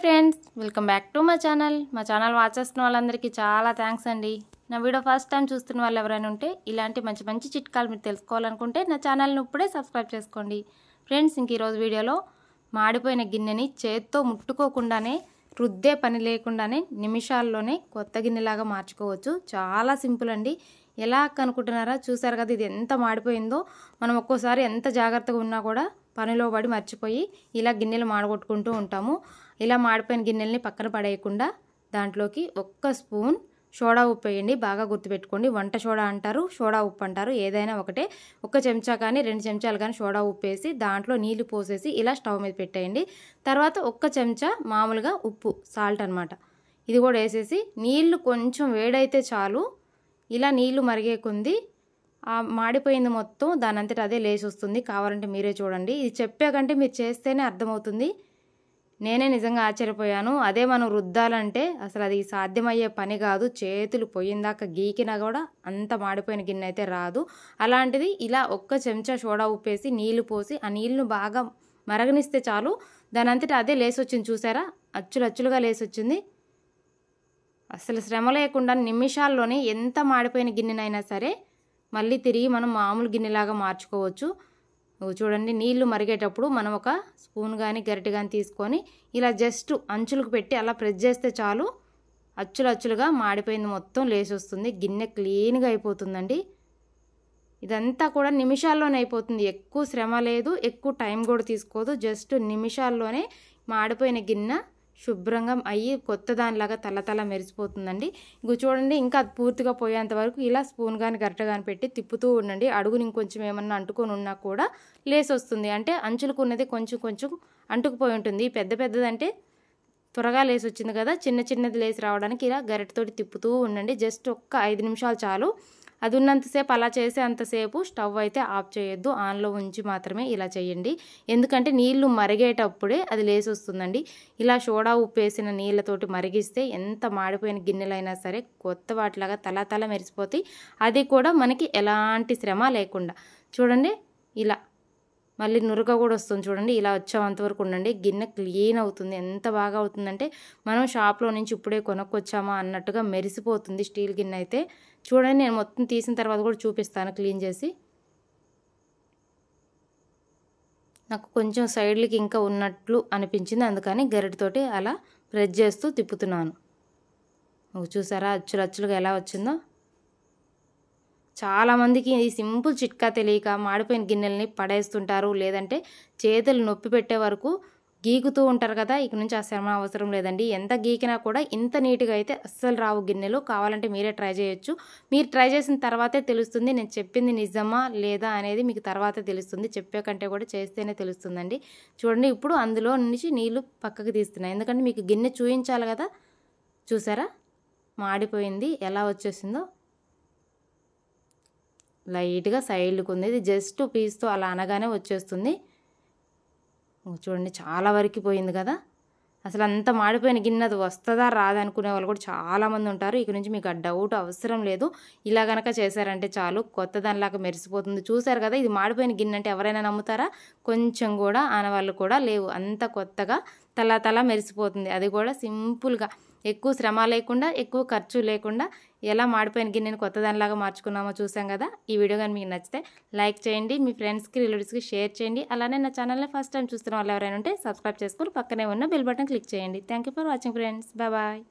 Friends, welcome back to my channel. మా channel watch చేస్తున్న వాళ్ళందరికీ చాలా థ్యాంక్స్ అండి. నా వీడియో ఫస్ట్ టైం చూస్తున్న వాళ్ళు ఎవరైనా ఉంటే ఇలాంటి మంచి మంచి చిట్కాలు మీరు తెలుసుకోవాలనుకుంటే నా ఛానల్ని ఇప్పుడే సబ్స్క్రైబ్ చేసుకోండి. ఫ్రెండ్స్, ఇంక ఈరోజు వీడియోలో మాడిపోయిన గిన్నెని చేత్తో ముట్టుకోకుండానే రుద్దే పని లేకుండానే నిమిషాల్లోనే కొత్త గిన్నెలాగా మార్చుకోవచ్చు. చాలా సింపుల్ అండి. ఎలా కనుక్కుంటున్నారా? చూసారు కదా, ఇది ఎంత మాడిపోయిందో. మనం ఒక్కోసారి ఎంత జాగ్రత్తగా ఉన్నా కూడా పనిలో పడి మర్చిపోయి ఇలా గిన్నెలు మాడగొట్టుకుంటూ ఉంటాము. ఇలా మాడిపోయిన గిన్నెల్ని పక్కన పడేయకుండా దాంట్లోకి 1 స్పూన్ సోడా ఉప్పు వేయండి. బాగా గుర్తుపెట్టుకోండి, వంట సోడా అంటారు, సోడా ఉప్పు అంటారు, ఏదైనా ఒకటే. 1 చెంచా కానీ 2 చెంచాలు కానీ సోడా ఉప్పు వేసి దాంట్లో నీళ్లు పోసేసి ఇలా స్టవ్ మీద పెట్టేయండి. తర్వాత 1 చెంచా మామూలుగా ఉప్పు, సాల్ట్ అనమాట, ఇది కూడా వేసేసి నీళ్లు కొంచెం వేడైతే చాలు. ఇలా నీళ్లు మరిగే కొంది ఆ మాడిపోయింది మొత్తం దానంతట అదే లేచి వస్తుంది. కావాలంటే మీరే చూడండి. ఇది చెప్పే కంటే మీరు చేస్తేనే అర్థమవుతుంది. నేనే నిజంగా ఆశ్చర్యపోయాను. అదే మనం రుద్దాలంటే అసలు అది సాధ్యమయ్యే పని కాదు. చేతులు పొయ్యిందాక గీకినా కూడా అంత మాడిపోయిన గిన్నె అయితే రాదు. అలాంటిది ఇలా 1 చెంచా సోడా ఉప్పేసి నీళ్లు పోసి ఆ నీళ్లను బాగా మరగనిస్తే చాలు. దానంతట అదే లేచి వచ్చింది. చూసారా, అచ్చులచ్చులుగా లేచి వచ్చింది. అసలు శ్రమ లేకుండా నిమిషాల్లోనే ఎంత మాడిపోయిన గిన్నెనైనా సరే మళ్ళీ తిరిగి మనం మామూలు గిన్నెలాగా మార్చుకోవచ్చు. చూడండి, నీళ్లు మరిగేటప్పుడు మనం 1 స్పూన్ కానీ గరిటె కానీ తీసుకొని ఇలా జస్ట్ అంచులకు పెట్టి అలా ప్రెస్ చేస్తే చాలు. అచ్చులచ్చులుగా మాడిపోయింది మొత్తం లేచి వస్తుంది. గిన్నె క్లీన్గా అయిపోతుందండి. ఇదంతా కూడా నిమిషాల్లోనే అయిపోతుంది. ఎక్కువ శ్రమ లేదు, ఎక్కువ టైం కూడా తీసుకోదు. జస్ట్ నిమిషాల్లోనే మాడిపోయిన గిన్నె శుభ్రంగా అయ్యి కొత్త దానిలాగా తల మెరిసిపోతుందండి. ఇంకో చూడండి, ఇంకా అది పూర్తిగా పోయేంత వరకు ఇలా స్పూన్ కానీ గరిటె కానీ పెట్టి తిప్పుతూ ఉండండి. అడుగుని ఇంకొంచెం ఏమన్నా అంటుకొని ఉన్నా కూడా లేసి వస్తుంది. అంటే అంచులకు ఉన్నది కొంచెం కొంచెం అంటుకుపోయి ఉంటుంది. పెద్దదంటే త్వరగా లేసి వచ్చింది కదా, చిన్నది లేసి రావడానికి ఇలా గరిటెతోటి తిప్పుతూ ఉండండి. జస్ట్ 5 నిమిషాలు చాలు. అది ఉన్నంతసేపు అలా చేసే అంతసేపు స్టవ్ అయితే ఆఫ్ చేయొద్దు, ఆన్లో ఉంచి మాత్రమే ఇలా చేయండి. ఎందుకంటే నీళ్లు మరిగేటప్పుడే అది లేసి వస్తుందండి. ఇలా సోడా ఉప్పు వేసిన నీళ్ళతోటి మరిగిస్తే ఎంత మాడిపోయిన గిన్నెలైనా సరే కొత్త వాటిలాగా తల మెరిసిపోతాయి. అది కూడా మనకి ఎలాంటి శ్రమ లేకుండా. చూడండి, ఇలా మళ్ళీ నురగ కూడా వస్తుంది. చూడండి, ఇలా వచ్చేంతవరకు ఉండండి. గిన్నె క్లీన్ అవుతుంది. ఎంత బాగా అవుతుందంటే మనం షాప్లో నుంచి ఇప్పుడే కొనుక్కొచ్చామా అన్నట్టుగా మెరిసిపోతుంది స్టీల్ గిన్నె అయితే. చూడండి, నేను మొత్తం తీసిన తర్వాత కూడా చూపిస్తాను క్లీన్ చేసి. నాకు కొంచెం సైడ్లకి ఇంకా ఉన్నట్లు అనిపించింది, అందుకని గరిటెతోటి అలా ప్రెస్ చేస్తూ తిప్పుతున్నాను. చూసారా అచ్చులుగా ఎలా వచ్చిందో. చాలామందికి ఈ సింపుల్ చిట్కా తెలియక మాడిపోయిన గిన్నెల్ని పడేస్తుంటారు, లేదంటే చేతులు నొప్పి పెట్టే వరకు గీకుతూ ఉంటారు కదా. ఇక నుంచి ఆ శ్రమ అవసరం లేదండి. ఎంత గీకినా కూడా ఇంత నీట్గా అయితే అస్సలు రావు గిన్నెలు. కావాలంటే మీరే ట్రై చేయొచ్చు. మీరు ట్రై చేసిన తర్వాతే తెలుస్తుంది నేను చెప్పింది నిజమా లేదా అనేది. మీకు తర్వాతే తెలుస్తుంది, చెప్పే కంటే కూడా చేస్తేనే తెలుస్తుందండి. చూడండి, ఇప్పుడు అందులో నుంచి నీళ్లు పక్కకు తీస్తున్నాయి, ఎందుకంటే మీకు గిన్నె చూపించాలి కదా. చూసారా మాడిపోయింది ఎలా వచ్చేసిందో. లైట్గా సైడ్లకు ఉంది. ఇది జస్ట్ పీస్తో అలా అనగానే వచ్చేస్తుంది. చూడండి, చాలా వరకు పోయింది కదా. అసలు అంత మాడిపోయిన గిన్నె అది వస్తుందా రాదా అనుకునే వాళ్ళు కూడా చాలామంది ఉంటారు. ఇక నుంచి మీకు ఆ డౌట్ అవసరం లేదు. ఇలా కనుక చేశారంటే చాలు, కొత్త దానిలాగా మెరిసిపోతుంది. చూసారు కదా, ఇది మాడిపోయిన గిన్నె అంటే ఎవరైనా నమ్ముతారా? కొంచెం కూడా ఆనవాళ్ళు కూడా లేవు. అంత కొత్తగా తల మెరిసిపోతుంది. అది కూడా సింపుల్గా, ఎక్కువ శ్రమ లేకుండా, ఎక్కువ ఖర్చు లేకుండా ఎలా మాడిపోయిన గిన్నెని కొత్త దానిలాగా మార్చుకున్నామో చూసాం కదా. ఈ వీడియో కానీ మీకు నచ్చితే లైక్ చేయండి, మీ ఫ్రెండ్స్కి రిలేటివ్స్కి షేర్ చేయండి. అలానే నా ఛానల్ని ఫస్ట్ టైం చూస్తున్న వాళ్ళు ఎవరైనా ఉంటే సబ్స్క్రైబ్ చేసుకొని పక్కనే ఉన్న బెల్ బటన్ క్లిక్ చేయండి. Thank you for watching friends. Bye.